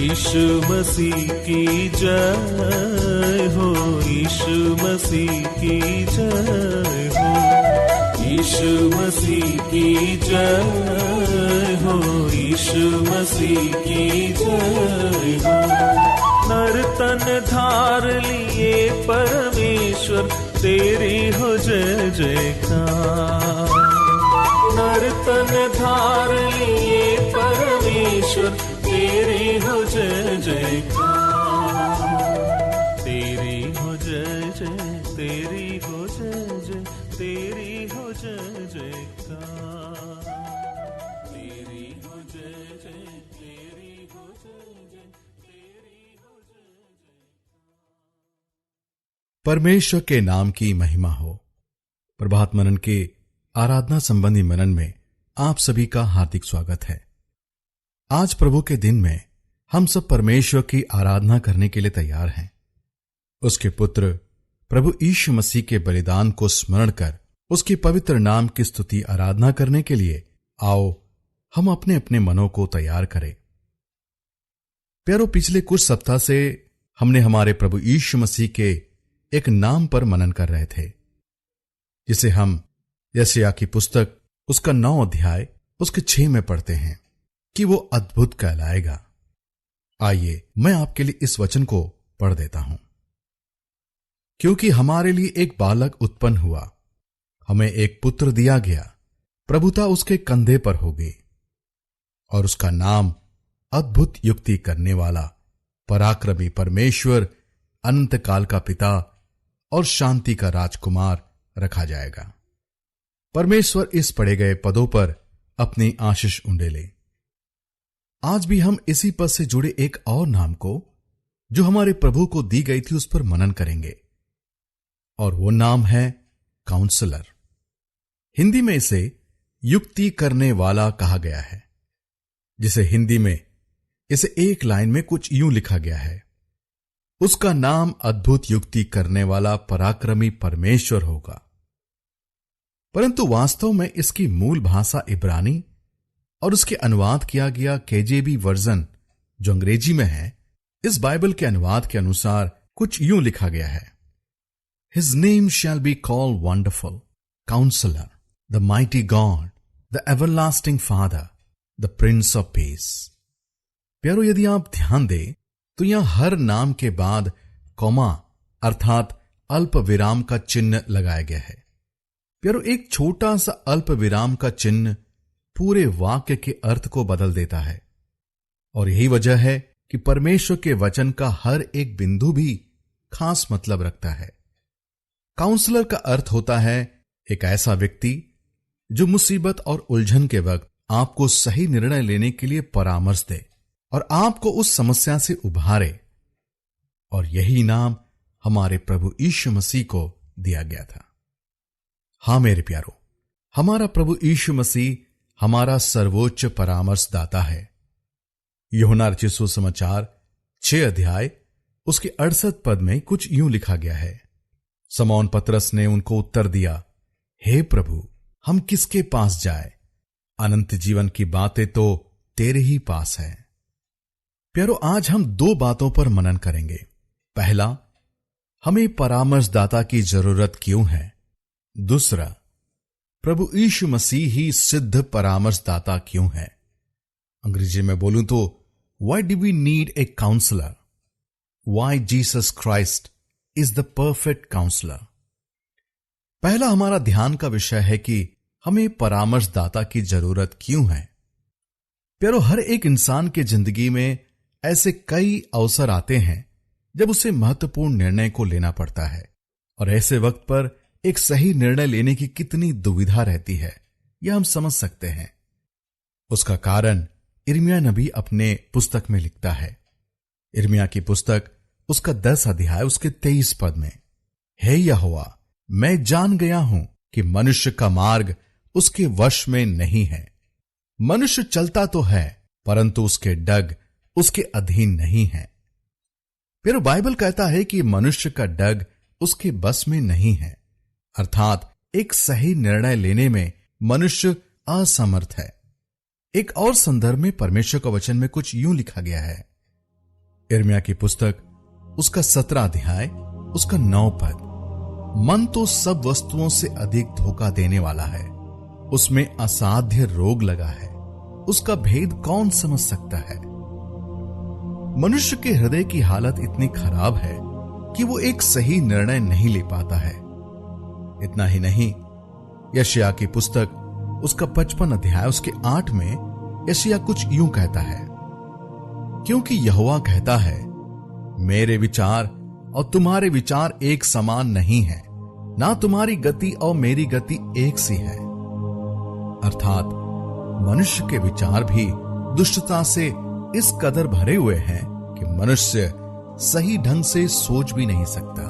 यीशु मसीह की जय हो, यीशु मसीह की जय हो, यीशु मसीह की जय हो, यीशु मसीह की जय हो। नर्तन धार लिए परमेश्वर तेरी हो जय जयकार। नर्तन धार लिए परमेश्वर तेरी हो जय जयकार। तेरी हो जय जय, तेरी हो जय जय, तेरी हो जय जयकार। तेरी हो जय जय, तेरी हो जय जय, तेरी हो जय जयकार। परमेश्वर के नाम की महिमा हो। प्रभात मनन के आराधना संबंधी मनन में आप सभी का हार्दिक स्वागत है। आज प्रभु के दिन में हम सब परमेश्वर की आराधना करने के लिए तैयार हैं। उसके पुत्र प्रभु यीशु मसीह के बलिदान को स्मरण कर उसके पवित्र नाम की स्तुति आराधना करने के लिए आओ हम अपने अपने मनों को तैयार करें। प्यारो, पिछले कुछ सप्ताह से हमने हमारे प्रभु यीशु मसीह के एक नाम पर मनन कर रहे थे, जिसे हम यशायाह की पुस्तक उसका 9 अध्याय उसके 6 में पढ़ते हैं कि वो अद्भुत कहलाएगा। आइए मैं आपके लिए इस वचन को पढ़ देता हूं। क्योंकि हमारे लिए एक बालक उत्पन्न हुआ, हमें एक पुत्र दिया गया, प्रभुता उसके कंधे पर होगी, और उसका नाम अद्भुत युक्ति करने वाला, पराक्रमी परमेश्वर, अनंत काल का पिता और शांति का राजकुमार रखा जाएगा। परमेश्वर इस पढ़े गए पदों पर अपनी आशीष उंडेले। आज भी हम इसी पद से जुड़े एक और नाम को, जो हमारे प्रभु को दी गई थी, उस पर मनन करेंगे, और वो नाम है काउंसलर। हिंदी में इसे युक्ति करने वाला कहा गया है, जिसे हिंदी में इसे एक लाइन में कुछ यूं लिखा गया है, उसका नाम अद्भुत युक्ति करने वाला पराक्रमी परमेश्वर होगा। परंतु वास्तव में इसकी मूल भाषा इब्रानी और उसके अनुवाद किया गया केजेवी वर्जन, जो अंग्रेजी में है, इस बाइबल के अनुवाद के अनुसार कुछ यूं लिखा गया है, His name shall be called Wonderful, Counselor, the Mighty God, the Everlasting Father, the Prince of Peace। प्यारो, यदि आप ध्यान दें तो यहां हर नाम के बाद कॉमा अर्थात अल्प विराम का चिन्ह लगाया गया है। प्यारो, एक छोटा सा अल्प विराम का चिन्ह पूरे वाक्य के अर्थ को बदल देता है, और यही वजह है कि परमेश्वर के वचन का हर एक बिंदु भी खास मतलब रखता है। काउंसलर का अर्थ होता है एक ऐसा व्यक्ति जो मुसीबत और उलझन के वक्त आपको सही निर्णय लेने के लिए परामर्श दे और आपको उस समस्या से उभारे, और यही नाम हमारे प्रभु यीशु मसीह को दिया गया था। हां मेरे प्यारो, हमारा प्रभु यीशु मसीह हमारा सर्वोच्च परामर्शदाता है। यूहन्ना रचित सुसमाचार 6 अध्याय उसके 68 पद में कुछ यूं लिखा गया है, समौन पतरस ने उनको उत्तर दिया, हे प्रभु, हम किसके पास जाए? अनंत जीवन की बातें तो तेरे ही पास है। प्यारो, आज हम 2 बातों पर मनन करेंगे। पहला, हमें परामर्शदाता की जरूरत क्यों है? दूसरा, प्रभु यीशु मसीह ही सिद्ध परामर्शदाता क्यों है? अंग्रेजी में बोलूं तो Why do we need a counselor? Why Jesus Christ is the perfect counselor? पहला हमारा ध्यान का विषय है कि हमें परामर्शदाता की जरूरत क्यों है। प्यारो, हर एक इंसान के जिंदगी में ऐसे कई अवसर आते हैं जब उसे महत्वपूर्ण निर्णय को लेना पड़ता है, और ऐसे वक्त पर एक सही निर्णय लेने की कितनी दुविधा रहती है, यह हम समझ सकते हैं। उसका कारण यिर्मयाह नबी अपने पुस्तक में लिखता है। यिर्मयाह की पुस्तक उसका 10 अध्याय उसके 23 पद में, हे यहोवा, मैं जान गया हूं कि मनुष्य का मार्ग उसके वश में नहीं है। मनुष्य चलता तो है, परंतु उसके डग उसके अधीन नहीं है। फिर बाइबल कहता है कि मनुष्य का डग उसके बस में नहीं है, अर्थात एक सही निर्णय लेने में मनुष्य असमर्थ है। एक और संदर्भ में परमेश्वर का वचन में कुछ यूं लिखा गया है, यिर्मयाह की पुस्तक उसका 17 अध्याय उसका 9 पद। मन तो सब वस्तुओं से अधिक धोखा देने वाला है, उसमें असाध्य रोग लगा है, उसका भेद कौन समझ सकता है। मनुष्य के हृदय की हालत इतनी खराब है कि वो एक सही निर्णय नहीं ले पाता है। इतना ही नहीं, यशायाह की पुस्तक उसका 55 अध्याय उसके 8 में यशायाह कुछ यूं कहता है, क्योंकि यहोवा कहता है, मेरे विचार और तुम्हारे विचार एक समान नहीं है, ना तुम्हारी गति और मेरी गति एक सी है। अर्थात मनुष्य के विचार भी दुष्टता से इस कदर भरे हुए हैं कि मनुष्य सही ढंग से सोच भी नहीं सकता।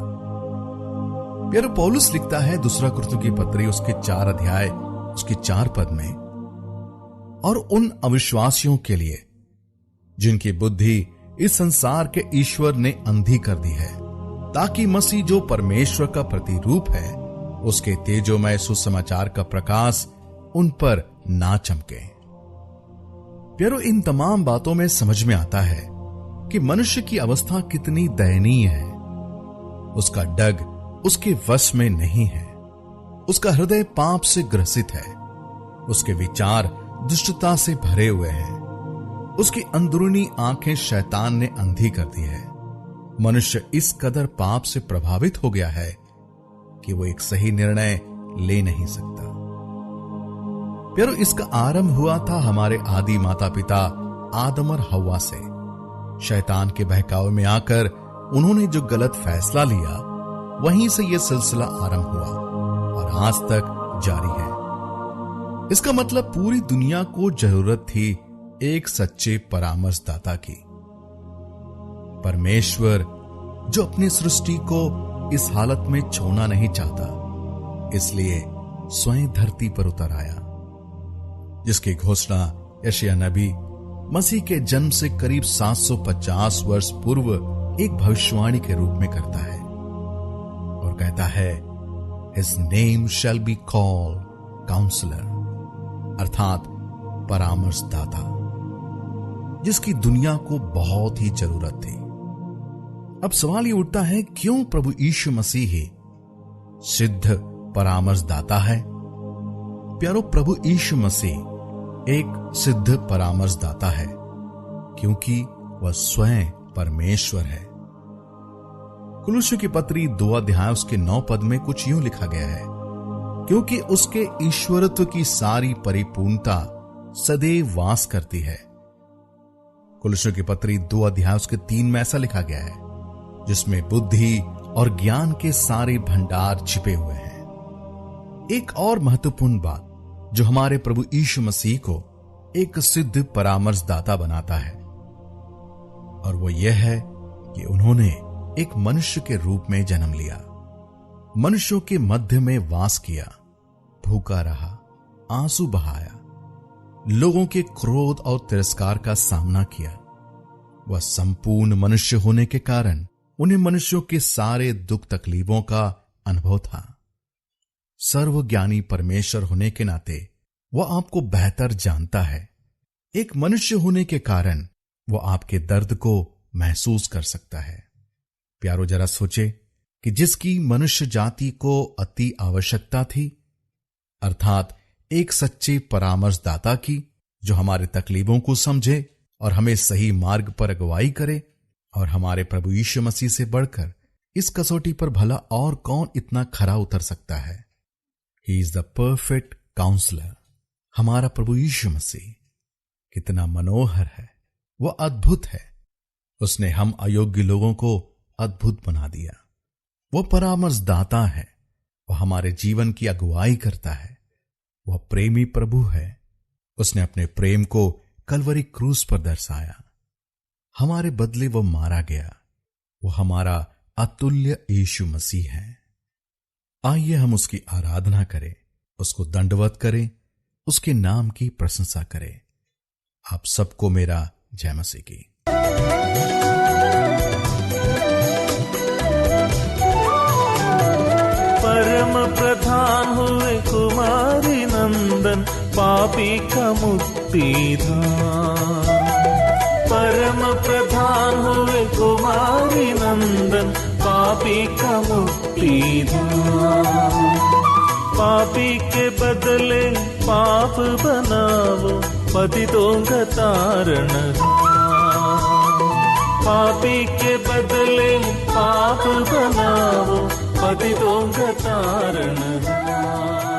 प्यारे पौलुस लिखता है दूसरा कुरिन्थियों की पत्री उसके 4 अध्याय उसके 4 पद में, और उन अविश्वासियों के लिए जिनकी बुद्धि इस संसार के ईश्वर ने अंधी कर दी है, ताकि मसीह जो परमेश्वर का प्रतिरूप है उसके तेजोमय सुसमाचार का प्रकाश उन पर ना चमके। प्यारो, इन तमाम बातों में समझ में आता है कि मनुष्य की अवस्था कितनी दयनीय है। उसका डग उसके वश में नहीं है, उसका हृदय पाप से ग्रसित है, उसके विचार दुष्टता से भरे हुए हैं, उसकी अंदरूनी आंखें शैतान ने अंधी कर दी है। मनुष्य इस कदर पाप से प्रभावित हो गया है कि वो एक सही निर्णय ले नहीं सकता। प्यारो, इसका आरंभ हुआ था हमारे आदि माता पिता आदम और हव्वा से। शैतान के बहकावे में आकर उन्होंने जो गलत फैसला लिया, वहीं से यह सिलसिला आरंभ हुआ और आज तक जारी है। इसका मतलब पूरी दुनिया को जरूरत थी एक सच्चे परामर्शदाता की। परमेश्वर जो अपनी सृष्टि को इस हालत में छोड़ना नहीं चाहता, इसलिए स्वयं धरती पर उतर आया, जिसकी घोषणा यशायाह नबी मसीह के जन्म से करीब 750 वर्ष पूर्व एक भविष्यवाणी के रूप में करता है और कहता है, His name shall be called Counselor, अर्थात परामर्शदाता, जिसकी दुनिया को बहुत ही जरूरत थी। अब सवाल ये उठता है, क्यों प्रभु यीशु मसीह ही सिद्ध परामर्शदाता है? प्यारो, प्रभु यीशु मसीह एक सिद्ध परामर्शदाता है क्योंकि वह स्वयं परमेश्वर है। कुलुस्सियों की पत्री 2 अध्याय उसके 9 पद में कुछ यूं लिखा गया है, क्योंकि उसके ईश्वरत्व की सारी परिपूर्णता सदैव वास करती है। कुलुस्सियों की पत्री 2 अध्याय उसके 3 में ऐसा लिखा गया है, जिसमें बुद्धि और ज्ञान के सारे भंडार छिपे हुए हैं। एक और महत्वपूर्ण बात जो हमारे प्रभु यीशु मसीह को एक सिद्ध परामर्शदाता बनाता है, और वो यह है कि उन्होंने एक मनुष्य के रूप में जन्म लिया, मनुष्यों के मध्य में वास किया, भूखा रहा, आंसू बहाया, लोगों के क्रोध और तिरस्कार का सामना किया। वह संपूर्ण मनुष्य होने के कारण उन्हें मनुष्यों के सारे दुख तकलीफों का अनुभव था। सर्वज्ञानी परमेश्वर होने के नाते वह आपको बेहतर जानता है। एक मनुष्य होने के कारण वह आपके दर्द को महसूस कर सकता है। प्यारो, जरा सोचे कि जिसकी मनुष्य जाति को अति आवश्यकता थी, अर्थात एक सच्चे परामर्शदाता की, जो हमारे तकलीफों को समझे और हमें सही मार्ग पर अगुवाई करे, और हमारे प्रभु यीशु मसीह से बढ़कर इस कसौटी पर भला और कौन इतना खरा उतर सकता है। He is the perfect counsellor. हमारा प्रभु यीशु मसीह कितना मनोहर है, वह अद्भुत है। उसने हम अयोग्य लोगों को अद्भुत बना दिया। वह परामर्शदाता है, वह हमारे जीवन की अगुवाई करता है। वह प्रेमी प्रभु है। उसने अपने प्रेम को कलवरी क्रूस पर दर्शाया। हमारे बदले वह मारा गया। वह हमारा अतुल्य यीशु मसीह है। आइए हम उसकी आराधना करें, उसको दंडवत करें, उसके नाम की प्रशंसा करें। आप सबको मेरा जय मसीह की। परम प्रधान हुए कुमारी नंदन, पापी का मुक्तिदान। परम प्रधान हुए कुमारी नंदन पापी का मुक्ति दान। पापी के बदले पाप बनावो पतितों का तारण हार। पापी के बदले पाप बनावो पतितों का तारण हार।